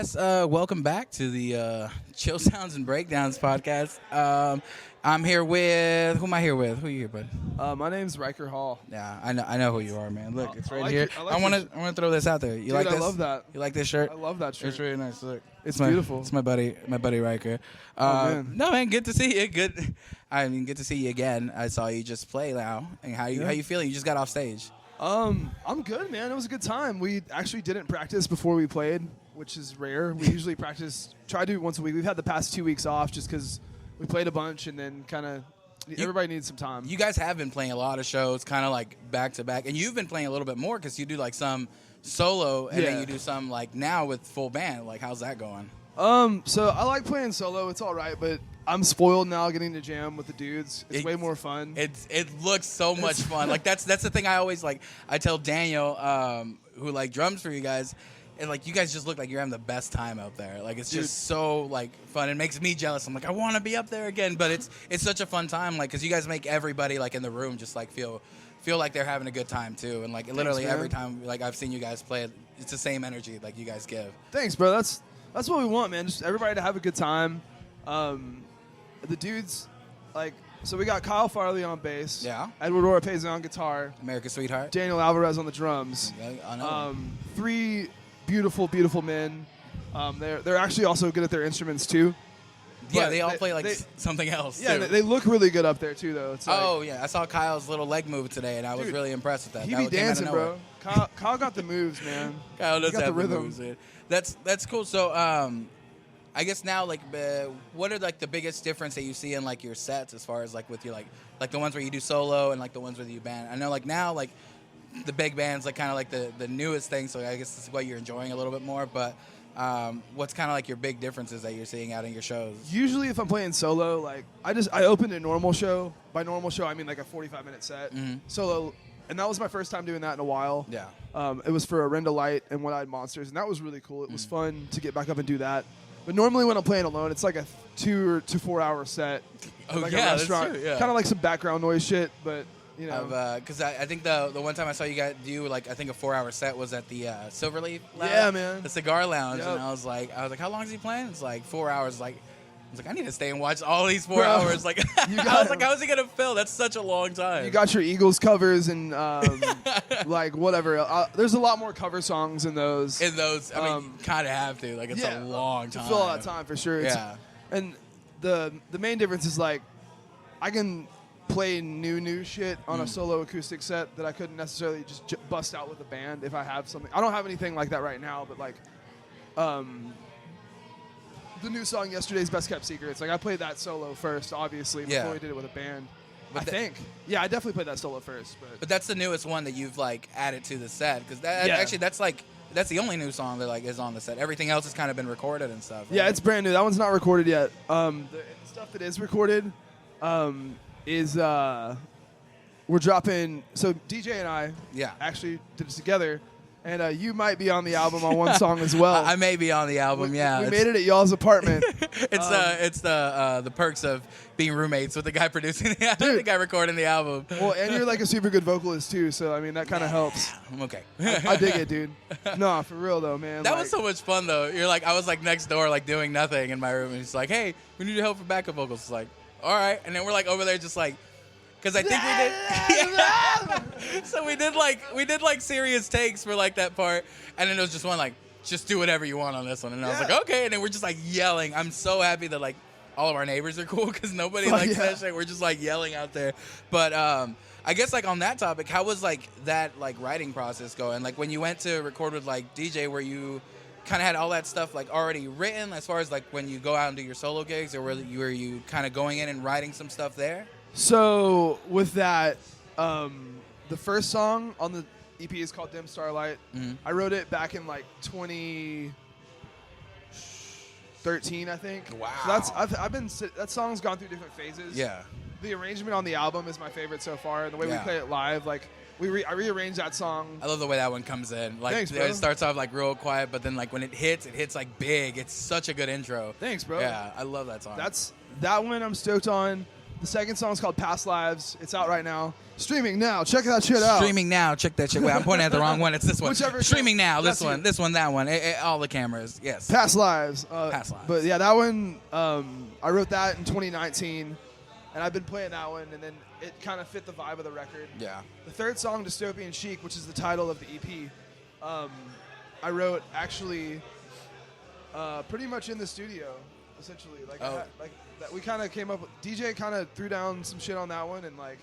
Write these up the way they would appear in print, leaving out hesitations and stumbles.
guess welcome back to the Chill Sounds and Breakdowns podcast. I'm here with who am I here with? Who are you here, bud? My name's Ryker Hall. Yeah, I know who you are, man. Look, it's right like here. it. I want to throw this out there. You Dude, like this? I love that. You like this shirt? I love that shirt. It's really nice. Look, It's beautiful. It's my buddy Ryker. Man. No, man, good to see you. Good. I mean, good to see you again. I saw you just play now. And how you feeling? You just got off stage. I'm good, man. It was a good time. We actually didn't practice before we played, which is rare. We usually try to do it once a week. We've had the past 2 weeks off just because we played a bunch and then kind of everybody needs some time. You guys have been playing a lot of shows, kind of like back to back, and you've been playing a little bit more because you do like some solo and then you do some like now with full band. Like, how's that going? So I like playing solo. It's all right, but I'm spoiled now getting to jam with the dudes. It's way more fun. It looks so much fun. Like that's the thing I always like. I tell Daniel, who like drums for you guys, and like you guys just look like you're having the best time out there. Like it's just so like fun. It makes me jealous. I'm like, I want to be up there again. But it's such a fun time. Like because you guys make everybody like in the room just like feel like they're having a good time too. And like literally every time like I've seen you guys play, it's the same energy like you guys give. Thanks, bro. That's what we want, man. Just everybody to have a good time. The dudes, like, so we got Kyle Farley on bass. Yeah. Edward Oropeza on guitar. America's Sweetheart. Daniel Alvarez on the drums. Yeah, I know. 3 beautiful, beautiful men. They're actually also good at their instruments too. Yeah, they all play like something else. Yeah, too. they look really good up there too, though. It's like, yeah, I saw Kyle's little leg move today, and I was really impressed with that. He that be came out of dancing, nowhere. bro. Kyle got the moves, man. Kyle does got have the rhythm. moves, dude. That's cool. So, I guess now, like, what are like the biggest difference that you see in like your sets as far as like with your like the ones where you do solo and like the ones where you band? I know like now like the big band's like kind of like the newest thing, so I guess this is what you're enjoying a little bit more. But what's kind of like your big differences that you're seeing out in your shows? Usually, if I'm playing solo, like I opened a normal show. By normal show, I mean like a 45-minute set solo. And that was my first time doing that in a while. Yeah. It was for Arenda Light and One-Eyed Monsters, and that was really cool. It was fun to get back up and do that. But normally when I'm playing alone, it's like a 2 to 4 hour set. Like yeah, a restaurant. that's true. Yeah. Kind of like some background noise shit, but you know. Because I think the one time I saw you guys do like I think a 4-hour set was at the Silverleaf Lounge. Yeah, man. The cigar lounge, Yep. and I was like, how long is he playing? It's like 4 hours. Like, I was like, I need to stay and watch all these 4 hours. Like, I was like, how is he gonna fill? That's such a long time. You got your Eagles covers and like whatever. There's a lot more cover songs in those. I mean, you kind of have to. Like, it's a long time. To fill all that time for sure. And the main difference is like, I can play new shit on a solo acoustic set that I couldn't necessarily just bust out with a band if I have something. I don't have anything like that right now, but like, the new song Yesterday's Best Kept Secrets. Like I played that solo first, obviously, before we did it with a band. But I think. Yeah, I definitely played that solo first. But that's the newest one that you've like added to the set because actually that's the only new song that like is on the set. Everything else has kind of been recorded and stuff. Right? Yeah, it's brand new. That one's not recorded yet. The stuff that is recorded is we're dropping. So DJ and I actually did it together. And you might be on the album on one song as well. I may be on the album, we made it at y'all's apartment. It's the perks of being roommates with the guy producing the guy recording the album. Well, and you're like a super good vocalist too, so I mean that kind of helps. I'm okay. I dig it, dude. No, for real though, man. That was so much fun though. You're like I was like next door like doing nothing in my room, and he's like, "Hey, we need your help for backup vocals." It's like, all right, and then we're like over there just like. Because I think we did, so we did like serious takes for like that part, and then it was just one like, just do whatever you want on this one, and I was like, okay, and then we're just like yelling. I'm so happy that like all of our neighbors are cool because nobody likes that shit. We're just like yelling out there. But I guess like on that topic, how was like that like writing process going? Like when you went to record with like DJ, where you kind of had all that stuff like already written as far as like when you go out and do your solo gigs, or were you kind of going in and writing some stuff there? So with that, the first song on the EP is called Dim Starlight. I wrote it back in like 2013, I think. Wow. So that song's gone through different phases. Yeah. The arrangement on the album is my favorite so far, and the way we play it live, like I rearranged that song. I love the way that one comes in. Like Thanks, bro. It starts off like real quiet, but then like when it hits like big. It's such a good intro. Thanks, bro. Yeah, I love that song. That one I'm stoked on. The second song is called Past Lives. It's out right now. Streaming now. Check that shit out. Streaming now. Check that shit. Wait, I'm pointing at the wrong one. It's this one. Whichever Streaming now. This That's one. you. This one. That one. All the cameras. Yes. Past Lives. Past Lives. But yeah, that one, I wrote that in 2019, and I've been playing that one, and then it kind of fit the vibe of the record. Yeah. The third song, Dystopian Chic, which is the title of the EP, I wrote actually pretty much in the studio, essentially. Like, that we kind of came up with. DJ kind of threw down some shit on that one, and like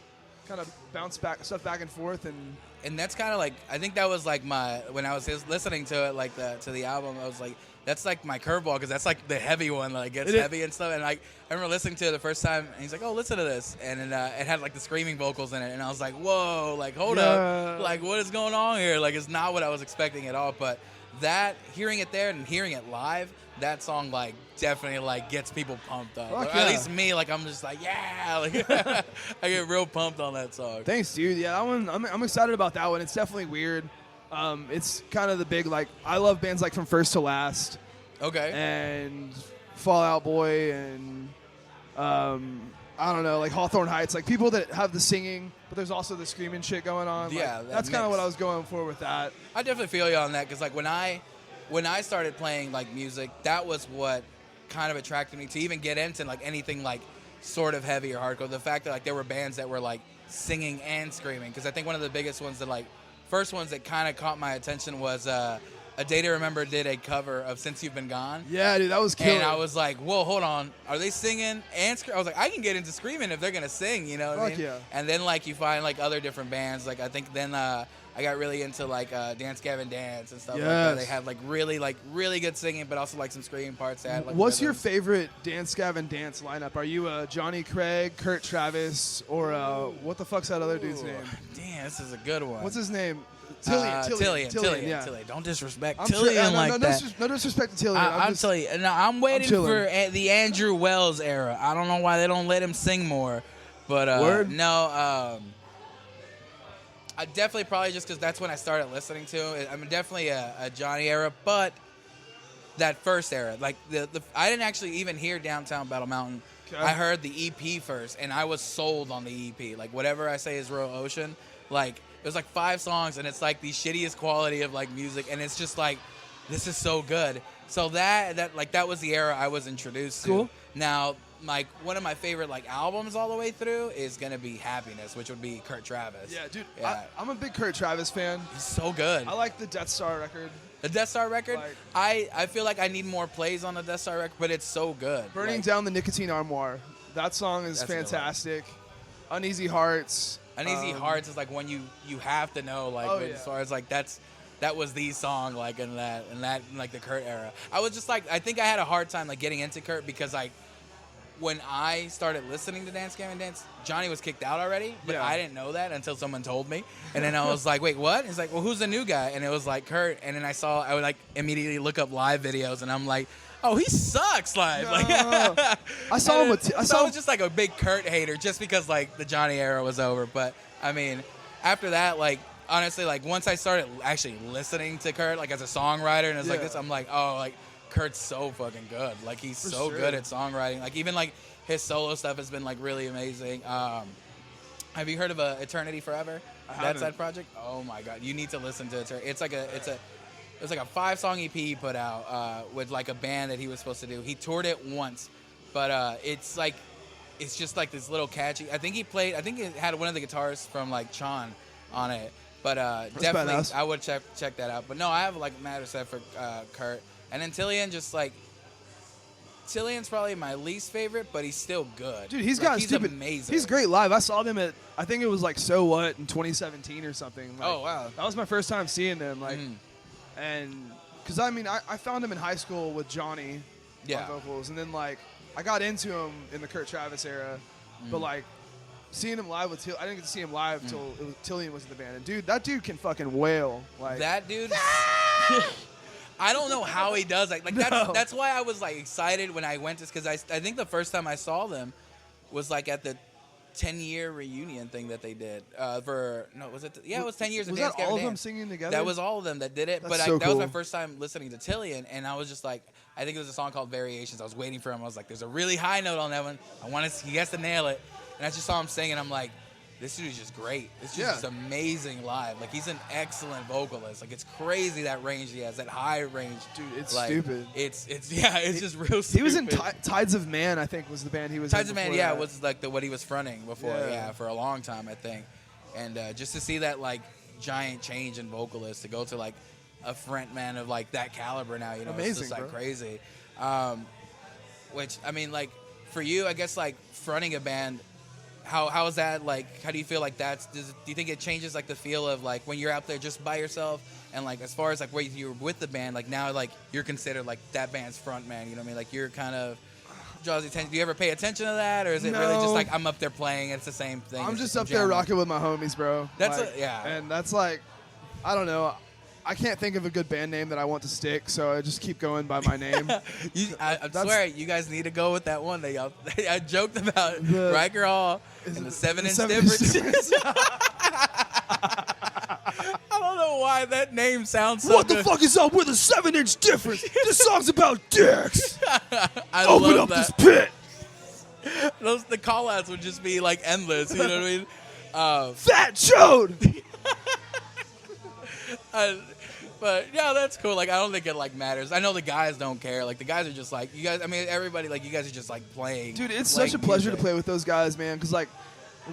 kind of bounced stuff back and forth, and that's kind of like, I think that was like when I was listening to it, like to the album, I was like, that's like my curveball, because that's like the heavy one, like gets heavy and stuff. And like I remember listening to it the first time, and he's like, "Oh, listen to this," and it had like the screaming vocals in it, and I was like, "Whoa, like hold up, like what is going on here?" Like it's not what I was expecting at all. But hearing it there and hearing it live, that song like definitely like gets people pumped up. Or at least me, like I'm just like, yeah, like I get real pumped on that song. Thanks, dude. Yeah, that one, I'm excited about that one. It's definitely weird. It's kind of the big, like, I love bands like From First to Last. Okay. And Fall Out Boy and I don't know, like Hawthorne Heights, like people that have the singing, but there's also the screaming shit going on. Yeah, like, that's kind of what I was going for with that. I definitely feel you on that, because like when I started playing like music, that was what kind of attracted me to even get into like anything like sort of heavy or hardcore. The fact that like there were bands that were like singing and screaming, because I think one of the biggest ones that like first ones that kind of caught my attention was A Day to Remember did a cover of Since You've Been Gone. Yeah, dude, that was killer. And I was like, whoa, hold on. Are they singing and screaming? I was like, I can get into screaming if they're going to sing, you know what I mean? Yeah. And then, like, you find, like, other different bands. Like, I think then I got really into, like, Dance Gavin Dance and stuff like that. They had, like, really good singing, but also, like, some screaming parts. That had, like, what's your rhythms. favorite Dance Gavin Dance lineup? Are you Johnny Craig, Kurt Travis, or what the fuck's that other dude's name? Damn, this is a good one. What's his name? Tillian. Yeah. Don't disrespect I'm Tillian like that. No disrespect to Tillian. I'm telling you, no, I'm waiting for the Andrew Wells era. I don't know why they don't let him sing more, but no, I definitely probably just because that's when I started listening to it. I'm definitely a Johnny era, but that first era, like I didn't actually even hear Downtown Battle Mountain. Okay. I heard the EP first, and I was sold on the EP. Like whatever I say is Royal Ocean, like. There's like 5 songs, and it's like the shittiest quality of like music, and it's just like, this is so good. So that was the era I was introduced to. Cool. Now, like one of my favorite like albums all the way through is gonna be Happiness, which would be Kurt Travis. Yeah, dude. Yeah. I'm a big Kurt Travis fan. He's so good. I like the Death Star record. The Death Star record? Like, I feel like I need more plays on the Death Star record, but it's so good. Burning Down the Nicotine Armoire. That song is fantastic. Uneasy Hearts. Uneasy Hearts is like one you have to know, like as far as like that was the song like in that like the Kurt era. I was just like, I think I had a hard time like getting into Kurt because like when I started listening to Dance Gavin Dance, Johnny was kicked out already, but I didn't know that until someone told me. And then I was like, wait, what? He's like, well, who's the new guy? And it was like Kurt. And then I would like immediately look up live videos, and I'm like, oh, he sucks live. No. Like, I saw him. I was just like a big Kurt hater just because like the Johnny era was over. But I mean, after that, like honestly, like once I started actually listening to Kurt, like as a songwriter, and it's like this, I'm like, oh, like Kurt's so fucking good. Like he's so good at songwriting. Like even like his solo stuff has been like really amazing. Have you heard of Eternity Forever? That's that project. Oh my God, you need to listen to it. It's like a 5-song EP he put out with like a band that he was supposed to do. He toured it once, but it's just like this little catchy. I think it had one of the guitarists from like Chan on it. But definitely badass. I would check that out. But no, I have like a matter set for Kurt. And then Tillian, Tillian's probably my least favorite, but he's still good. Dude, he's amazing. He's great live. I saw them at, I think it was like So What in 2017 or something. Like, oh, wow. That was my first time seeing them. Like, and because I mean, I found him in high school with Johnny on vocals, and then like I got into him in the Kurt Travis era, but like seeing him live with I didn't get to see him live till Tillian was in the band, and dude, that dude can fucking wail. Like that dude. I don't know how he does it. Like that's why I was like excited when I went to, because I think the first time I saw them was like at the 10-year reunion thing that they did it was 10 years of Dance Gavin Dance. Was that all of them singing together? That was all of them that did it. That's that was my first time listening to Tillian, and I was just like, I think it was a song called Variations. I was waiting for him. I was like, there's a really high note on that one. He has to nail it. and I just saw him sing, and I'm like, this dude is just great. This dude's just amazing live. Like, he's an excellent vocalist. Like, it's crazy that range he has, that high range. Dude, it's like, stupid. It's just real stupid. He was in Tides of Man, I think, was the band he was in. Tides of Man, yeah, was like what he was fronting before, for a long time, I think. And just to see that, like, giant change in vocalist, to go to, like, a front man of, like, that caliber now, you know, amazing, it's just, like, bro. crazy. Which, I mean, like, for you, I guess, like, fronting a band, how is that, like, how do you feel like do you think it changes, like, the feel of, like, when you're out there just by yourself, and, like, as far as, like, where you're with the band, like, now, like, you're considered, like, that band's front man, you know what I mean? Like, you're kind of draws the attention. Do you ever pay attention to that, or is it really just, like, I'm up there playing, it's the same thing? I'm just up there rocking with my homies, bro. That's like, yeah. And that's, like, I don't know. I can't think of a good band name that I want to stick, so I just keep going by my name. I swear, you guys need to go with that one that y'all. I joked about Ryker Hall and the 7-inch difference. I don't know why that name sounds so What good. the fuck is up with a 7-inch difference? This song's about dicks. I Open love up that. this pit. The call-outs would just be, like, endless, you know what I mean? Fat chode. But yeah, that's cool. Like, I don't think it, like, matters. I know the guys don't care. Like, the guys are just like, you guys. I mean, everybody, like, you guys are just, like, playing. Dude, it's such a pleasure to play with those guys, man. Because, like,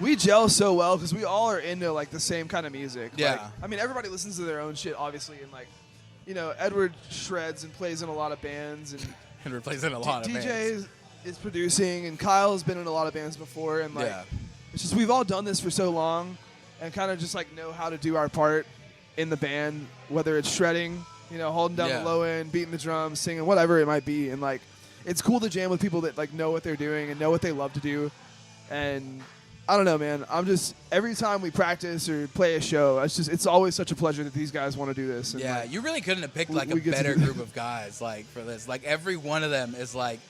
we gel so well because we all are into, like, the same kind of music. Yeah. Like, I mean, everybody listens to their own shit, obviously, and, like, you know, Edward shreds and plays in a lot of bands, and we're playing in a lot of DJ bands. is producing, and Kyle's been in a lot of bands before, and, like, it's just we've all done this for so long, and kind of just, like, know how to do our part in the band, whether it's shredding, you know, holding down the low end, beating the drums, singing, whatever it might be. And, like, it's cool to jam with people that, like, know what they're doing and know what they love to do. And I don't know, man. I'm just, every time we practice or play a show, it's always such a pleasure that these guys want to do this. And, yeah, like, you really couldn't have picked, like, a better group of guys, like, for this. Like, every one of them is, like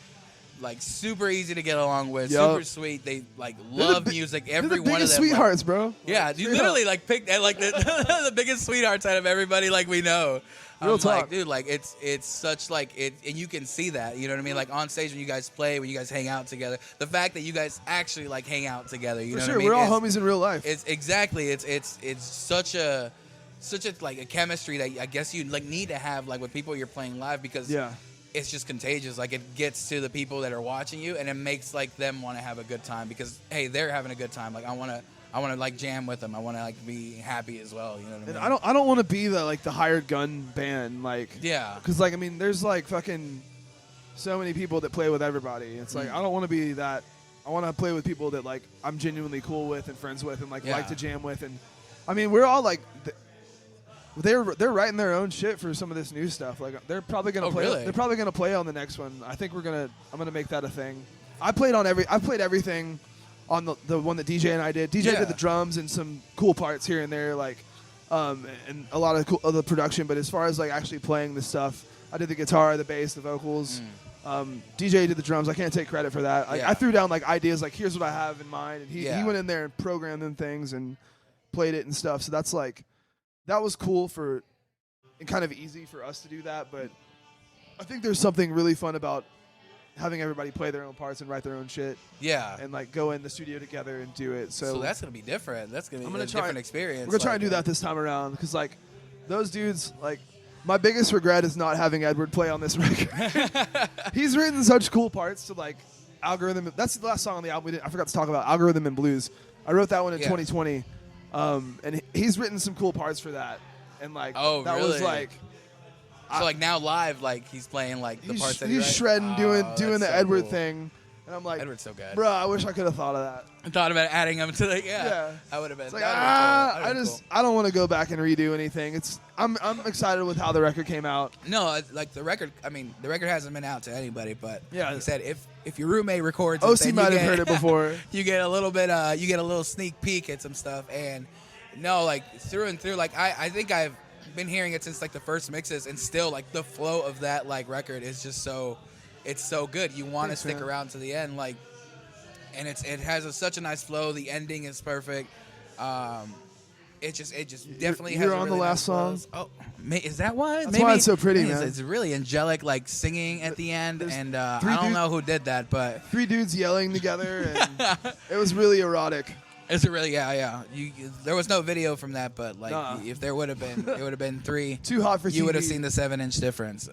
super easy to get along with, super sweet. They, like, love music. Every one of them. Biggest sweethearts, bro. Yeah, you literally, like, picked, like, the biggest sweethearts out of everybody, like, we know. Real talk. Like, dude, like, it's such, like, and you can see that, you know what I mean? Like, on stage when you guys play, when you guys hang out together, the fact that you guys actually, like, hang out together, you know what I mean? We're all homies in real life. It's exactly, it's such a like, a chemistry that I guess you, like, need to have, like, with people you're playing live, because it's just contagious. Like, it gets to the people that are watching you, and it makes, like, them want to have a good time because, hey, they're having a good time. Like, I want to like, jam with them. I want to, like, be happy as well. You know what I mean? And I don't want to be the hired gun band, like, because, like, I mean, there's, like, fucking so many people that play with everybody. It's like, I don't want to be that. I want to play with people that, like, I'm genuinely cool with and friends with and, like to jam with. And I mean, we're all, like, they're writing their own shit for some of this new stuff. Like, they're probably gonna play. Really? They're probably gonna play on the next one. I think I'm gonna make that a thing. I played everything on the one that DJ and I did. DJ did the drums and some cool parts here and there, like, and a lot of the production. But as far as, like, actually playing the stuff, I did the guitar, the bass, the vocals. DJ did the drums. I can't take credit for that. I threw down, like, ideas, like, here's what I have in mind, and he went in there and programmed them things and played it and stuff. So that's, like, that was cool and kind of easy for us to do that. But I think there's something really fun about having everybody play their own parts and write their own shit. Yeah. And, like, go in the studio together and do it. So that's going to be different. That's going to be a different experience. We're going to try and do that this time around because, like, those dudes, like, my biggest regret is not having Edward play on this record. He's written such cool parts to, like, Algorithm. That's the last song on the album I forgot to talk about, Algorithm and Blues. I wrote that one in 2020. And he's written some cool parts for that. And, like, that really? was, like... So, like, now live, like, he's playing, like, the parts that he's shredding, doing the Edward thing. And I'm like, Edward's so good. Bro, I wish I could have thought of that. I thought about adding him to the, I would have been. It's like, I don't want to go back and redo anything. I'm excited with how the record came out. No, like, the record, I mean, the record hasn't been out to anybody, but yeah, he said if your roommate records it, OC might have heard it before. You get a little bit, you get a little sneak peek at some stuff. And no, like, through and through, like, I think I've been hearing it since, like, the first mixes, and still, like, the flow of that, like, record is just it's so good. You want to stick around to the end, like, and it has such a nice flow. The ending is perfect. It just definitely has. You're a on really the last nice song. Oh Is that why? That's why it's so pretty, man. It's really angelic, like singing at the end, and I don't know who did that, but 3 dudes yelling together, and it was really erotic. It's really, yeah. There was no video from that, but like, if there would have been, it would have been 3. Too hot for TV. You would have seen the 7-inch difference.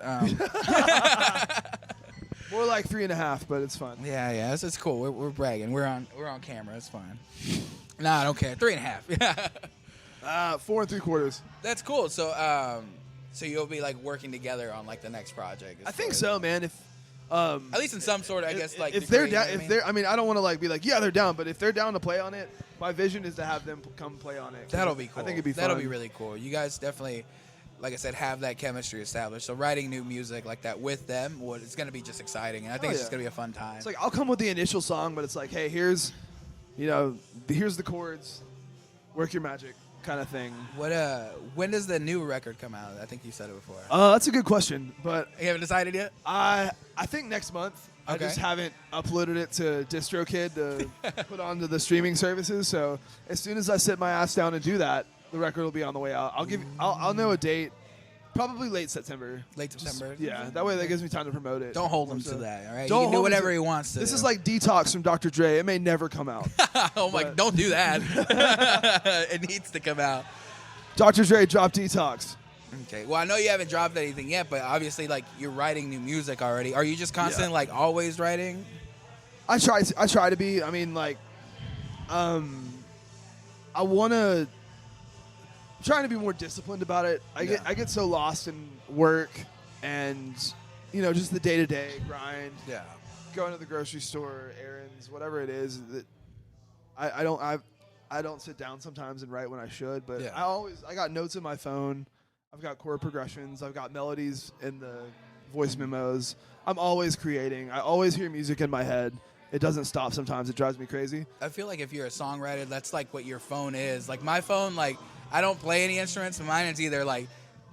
More like 3.5, but it's fun. Yeah, it's cool. We're bragging. We're on camera. It's fine. Nah, I don't care. 3.5. 4 3/4. That's cool. So, so you'll be like working together on like the next project. I think so, man. If at least in some sort, I guess, like if they're down, I mean, I don't want to like be like, yeah, they're down, but if they're down to play on it, my vision is to have them come play on it. That'll be cool. I think it'd be fun. That'll be really cool. You guys definitely, like I said, have that chemistry established. So writing new music like that with them, it's going to be just exciting, and I think it's just going to be a fun time. It's like I'll come with the initial song, but it's like, hey, here's the chords, work your magic, kind of thing. When does the new record come out? I think you said it before. That's a good question, but you haven't decided yet. I think next month. Okay. I just haven't uploaded it to DistroKid to put onto the streaming services. So as soon as I sit my ass down and do that, the record will be on the way out. I'll know a date, probably late September. Late September. Yeah, that way that gives me time to promote it. Don't hold him to that. All right, Don't he can do whatever he wants to. This is like Detox from Dr. Dre. It may never come out. Oh my! Don't do that. It needs to come out. Dr. Dre dropped Detox. Okay. Well, I know you haven't dropped anything yet, but obviously, like, you're writing new music already. Are you just constantly, like, always writing? I try to be. I mean, like, I want to. Trying to be more disciplined about it. I get so lost in work and, just the day-to-day grind. Yeah. Going to the grocery store, errands, whatever it is. That I don't sit down sometimes and write when I should, but I got notes in my phone. I've got chord progressions. I've got melodies in the voice memos. I'm always creating. I always hear music in my head. It doesn't stop sometimes. It drives me crazy. I feel like if you're a songwriter, that's like what your phone is. Like my phone, like I don't play any instruments. Mine is either like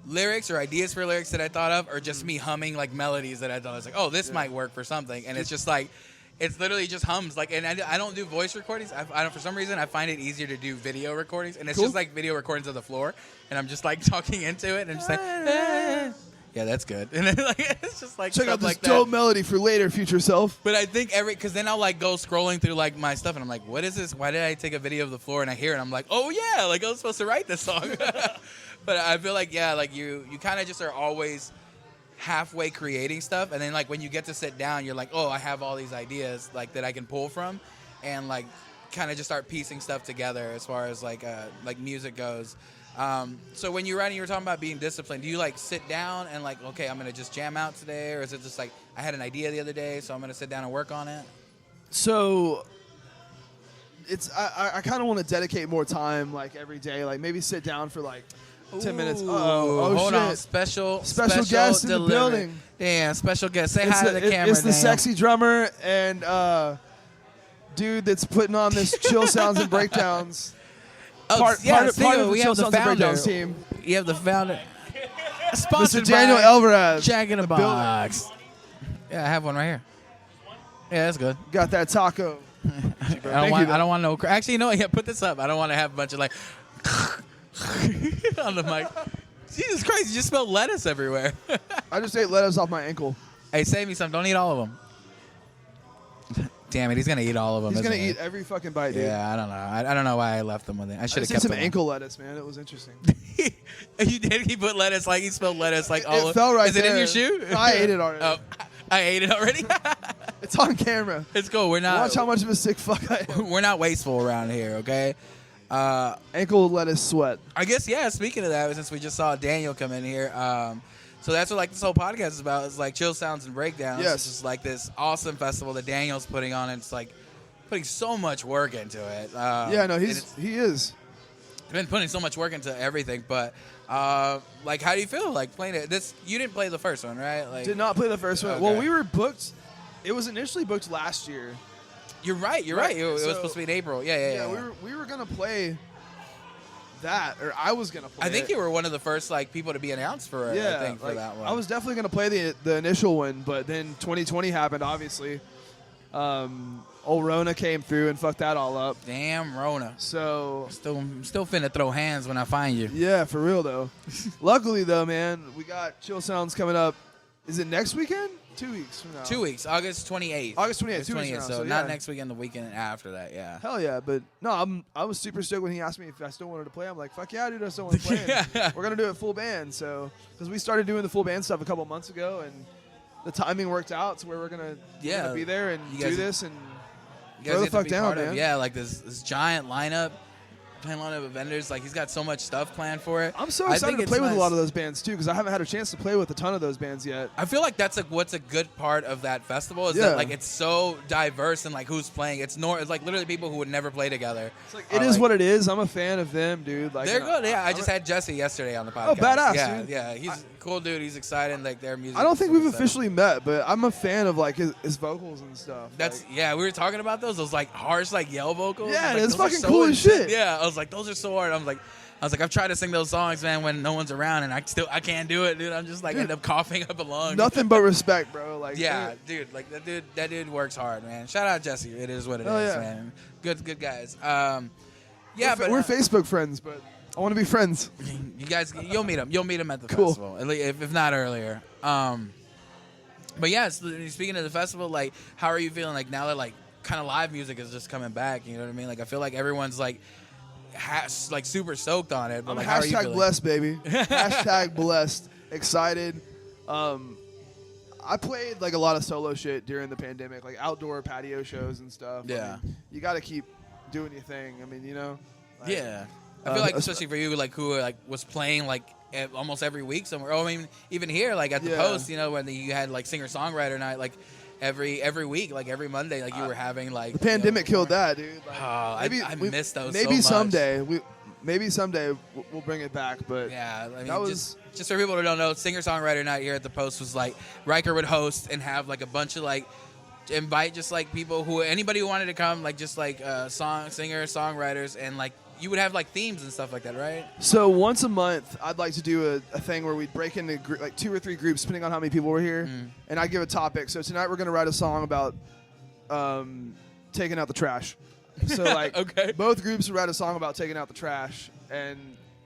lyrics or ideas for lyrics that I thought of or just me humming like melodies that I thought I was like, oh, this might work for something. And it's just like, it's literally just hums. Like, and I don't do voice recordings. I don't, for some reason, I find it easier to do video recordings. And it's just like video recordings of the floor. And I'm just like talking into it and just like, yeah, that's good. And then, like, it's just like check out this like dope melody for later, future self. But I think because then I'll like go scrolling through like my stuff and I'm like, what is this? Why did I take a video of the floor and I hear it? And I'm like, oh yeah, like I was supposed to write this song. But I feel like, yeah, like you kind of just are always halfway creating stuff. And then like when you get to sit down, you're like, oh, I have all these ideas like that I can pull from and like kind of just start piecing stuff together as far as like music goes. So when you're writing, you were talking about being disciplined. Do you like sit down and like, okay, I'm going to just jam out today? Or is it just like, I had an idea the other day, so I'm going to sit down and work on it? So I kind of want to dedicate more time like every day, like maybe sit down for like 10 minutes. Oh, hold shit. on. Special guest in the building. Damn, special guest. Say hi to the camera. It's the sexy drummer and dude that's putting on this chill sounds and breakdowns. Part of the Chill Sounds and Breakdowns team. You have the founder. Sponsored Mr. Daniel by Alvarez. Jack in a Box. Yeah, I have one right here. Yeah, that's good. Got that taco. I don't want no. Actually, you know what? Yeah, put this up. I don't want to have a bunch of like on the mic. Jesus Christ! You just smelled lettuce everywhere. I just ate lettuce off my ankle. Hey, save me some. Don't eat all of them. Damn it! He's gonna eat all of them. He's gonna eat every fucking bite, dude. Yeah, I don't know. I don't know why I left them with it. I should have kept some them. ankle lettuce, man. It was interesting. You did? He put lettuce like he spelled lettuce like all it over. Fell right Is there. it in your shoe? No, I ate it already. Oh, I ate it already. It's on camera. It's cool. We're not. Watch how much of a sick fuck I am. We're not wasteful around here, okay? Ankle lettuce sweat. I guess, yeah, speaking of that, since we just saw Daniel come in here, so that's what like this whole podcast is about. It's like Chill Sounds and Breakdowns. Yes. It's just like this awesome festival that Daniel's putting on. And it's like putting so much work into it. Yeah, no, he is. Been putting so much work into everything, but like, how do you feel like playing it? You didn't play the first one, right? Like, did not play the first one. Okay. Well, we were booked. It was initially booked last year. You're right. It was supposed to be in April. Yeah. We were gonna play that, or I was gonna play. I think you were one of the first like people to be announced for it. Yeah, I think for that one. I was definitely gonna play the initial one, but then 2020 happened, obviously. old Rona came through and fucked that all up. Damn Rona. So still finna throw hands when I find you. Yeah, for real though. Luckily though, man, we got Chill Sounds coming up. Is it next weekend? 2 weeks from now. 2 weeks, August 28th. August 28th, 2 weeks from now. So not next weekend, the weekend after that, yeah. Hell yeah, but no, I was super stoked when he asked me if I still wanted to play. I'm like, fuck yeah, dude, I still want to play. We're going to do it full band, so, because we started doing the full band stuff a couple months ago, and the timing worked out to where we're going to be there and do this and throw the fuck down, man. Yeah, like this giant lineup. Of vendors, like he's got so much stuff planned for it. I'm so excited to play with a lot of those bands too, because I haven't had a chance to play with a ton of those bands yet. I feel like that's what's a good part of that festival is that like it's so diverse and like who's playing. It's like literally people who would never play together. It's like it is what it is. I'm a fan of them, dude. Like they're good. Yeah, I just had Jesse yesterday on the podcast. Oh, badass, yeah, dude. Yeah, he's a cool dude. He's excited. Like their music. I don't think we've officially met, but I'm a fan of like his vocals and stuff. That's we were talking about those like harsh like yell vocals. Yeah, like, it's fucking cool as shit. Yeah, I was like, those are so hard. I was like, I've tried to sing those songs, man, when no one's around, and I can't do it, dude. I'm just like end up coughing up a lung. Nothing but respect, bro. Like dude, like that dude works hard, man. Shout out Jesse. It is what it is, man. Good guys. But we're Facebook friends, but I want to be friends. You guys, you'll meet him at the festival, if not earlier. But yeah, speaking of the festival, like, how are you feeling? Like now that like kind of live music is just coming back, you know what I mean? Like I feel like everyone's like super stoked on it. But like, hashtag blessed, baby. Hashtag blessed. Excited. I played like a lot of solo shit during the pandemic, like outdoor patio shows and stuff. Yeah. I mean, you got to keep doing your thing. I mean, you know. Like, yeah. I feel like especially for you, like who like was playing like almost every week somewhere. Oh, I mean, even here, like at the Post, you know, when you had like singer-songwriter night, like every week, like every Monday, like you were having like the pandemic killed that, dude. Like, I miss those. Maybe so someday much. Maybe someday we'll bring it back, but yeah, I mean, that was just for people who don't know, singer-songwriter night here at the Post was like Ryker would host and have like a bunch of like invite just like people anybody who wanted to come, like just like singers, songwriters, and like you would have like themes and stuff like that, right? So once a month, I'd like to do a thing where we'd break into like 2 or 3 groups, depending on how many people were here, and I'd give a topic. So tonight we're going to write a song about taking out the trash. So like both groups would write a song about taking out the trash, and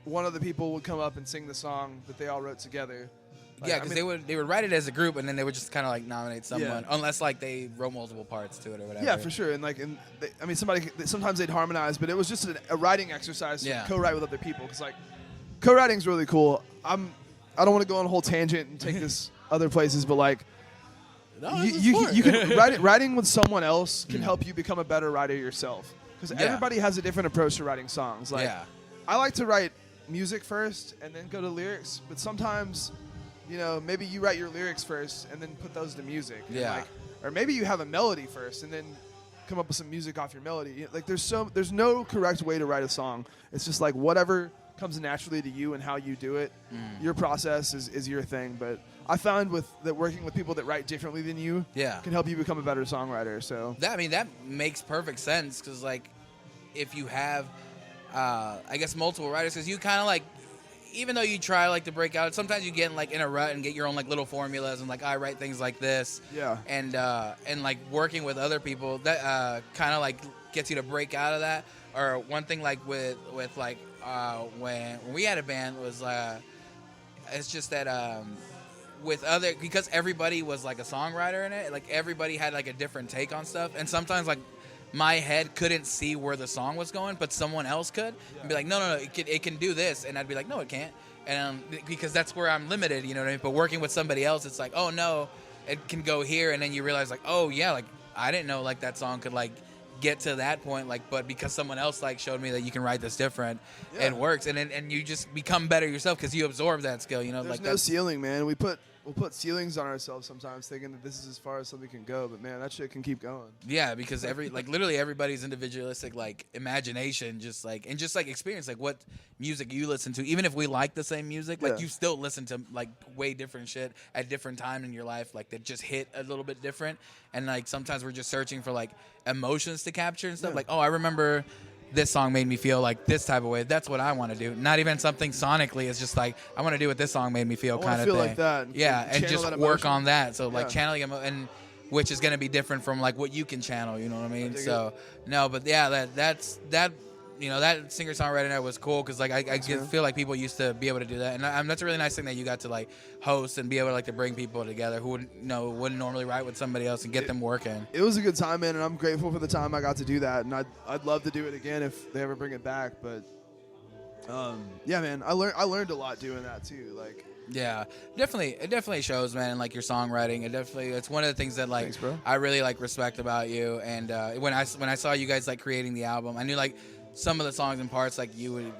one of the people would come up and sing the song that they all wrote together. Like, yeah, because they would write it as a group, and then they would just kind of like nominate someone, unless like they wrote multiple parts to it or whatever. Yeah, for sure. And like, sometimes they'd harmonize, but it was just a writing exercise to co-write with other people. Because like, co-writing's really cool. I don't want to go on a whole tangent and take this other places, but like, you can writing with someone else can help you become a better writer yourself. Because everybody has a different approach to writing songs. Like, I like to write music first and then go to lyrics, but sometimes, you know, maybe you write your lyrics first and then put those to music. Yeah. Like, or maybe you have a melody first and then come up with some music off your melody. Like there's no correct way to write a song. It's just like whatever comes naturally to you and how you do it. Your process is your thing. But I found that working with people that write differently than you can help you become a better songwriter. So that makes perfect sense, because like if you have I guess multiple writers, because you kind of like, even though you try like to break out, sometimes you get in a rut and get your own like little formulas and like I write things like this. Yeah. And like working with other people, that kind of like gets you to break out of that. Or one thing like with like when we had a band was it's just that because everybody was like a songwriter in it, like everybody had like a different take on stuff, and sometimes like my head couldn't see where the song was going, but someone else could, and be like, no, it can do this, and I'd be like, no, it can't, and because that's where I'm limited, you know what I mean? But working with somebody else, it's like, oh no, it can go here, and then you realize like, oh yeah, like I didn't know like that song could like get to that point, like, but because someone else like showed me that you can write this different, it works, and you just become better yourself because you absorb that skill, you know. There's no ceiling, man. We'll put ceilings on ourselves sometimes, thinking that this is as far as something can go. But man, that shit can keep going. Yeah, because literally everybody's individualistic like imagination, just like experience, like what music you listen to. Even if we like the same music, like you still listen to like way different shit at different time in your life, like that just hit a little bit different. And like sometimes we're just searching for like emotions to capture and stuff. Yeah. Like, oh, I remember this song made me feel like this type of way. That's what I want to do. Not even something sonically. It's just like, I want to do what this song made me feel kind of thing. Like that. Yeah, and just work on that. So like channeling and which is gonna be different from like what you can channel. You know what I mean? So no, but yeah, that's you know, that singer-songwriter night was cool because like I feel like people used to be able to do that, and that's a really nice thing that you got to like host and be able to like to bring people together who wouldn't normally write with somebody else and get them working. It was a good time, man, and I'm grateful for the time I got to do that, and I'd love to do it again if they ever bring it back. But yeah, man, I learned a lot doing that too. Like. Yeah, it definitely shows, man, and like your songwriting. It's one of the things that like Thanks, bro. I really like respect about you. And when I saw you guys like creating the album, I knew like some of the songs and parts like you would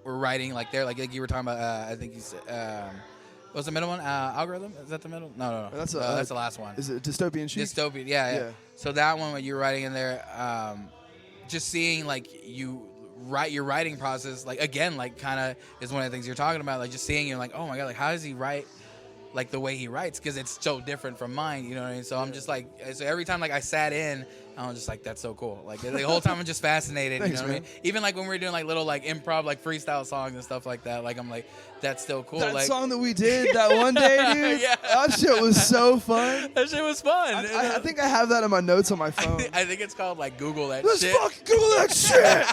were writing like there, like you were talking about. I think you said what's the middle one? Algorithm? Is that the middle? No. That's the last one. Is it Dystopian Chic? Dystopian, yeah. So that one when you were writing in there, just seeing like your writing process, like again, like kind of is one of the things you're talking about, like just seeing you're like, oh my god, like how does he write like the way he writes, because it's so different from mine, you know what I mean? So I'm just like, so every time like I sat in, I was just like, that's so cool. Like the whole time I'm just fascinated. Thanks, you know what I mean? Even like when we were doing like little like improv like freestyle songs and stuff like that, like I'm like, that's still cool. That like, song that we did that one day, dude. Yeah. That shit was so fun. That shit was fun. I think I have that in my notes on my phone. I think it's called like Google that Let's shit. fucking Google that shit.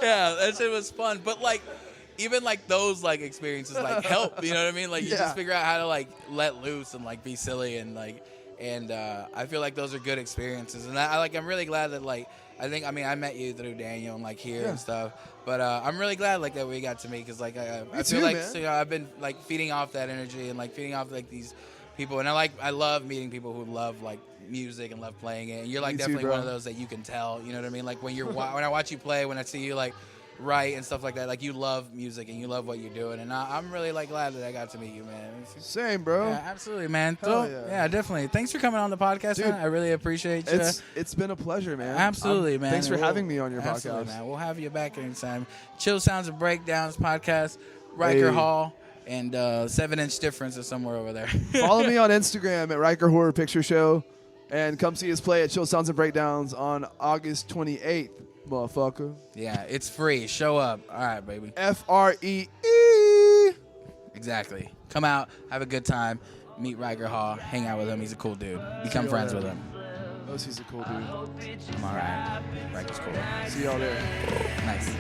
Yeah, that shit was fun. But like, even like those like experiences like help. You know what I mean? Like you just figure out how to like let loose and like be silly and like, and I feel like those are good experiences. And I'm really glad that like I met you through Daniel and like here and stuff. But I'm really glad like that we got to meet, because like I feel like so, I've been like feeding off that energy and like feeding off like these people, and I love meeting people who love like music and love playing it. And you're like definitely one of those that you can tell, you know what I mean? Like when when I watch you play, when I see you like write and stuff like that, like you love music and you love what you're doing, and I'm really like glad that I got to meet you, man. Same, bro. Yeah, absolutely, man. Yeah, definitely. Thanks for coming on the podcast, dude, man. I really appreciate you. It's been a pleasure, man. Absolutely, man. Thanks for having me on your podcast, man. We'll have you back anytime. Chill Sounds and Breakdowns podcast, Ryker Hall, and 7-inch Difference is somewhere over there. Follow me on Instagram at Ryker Horror Picture Show, and come see us play at Chill Sounds and Breakdowns on August 28th. Motherfucker. Yeah, it's free. Show up. All right, baby. FREE. Exactly. Come out, have a good time, meet Ryker Hall, hang out with him. He's a cool dude. Become friends with him. He's a cool dude. I'm all right. Ryker's cool. See y'all there. Nice.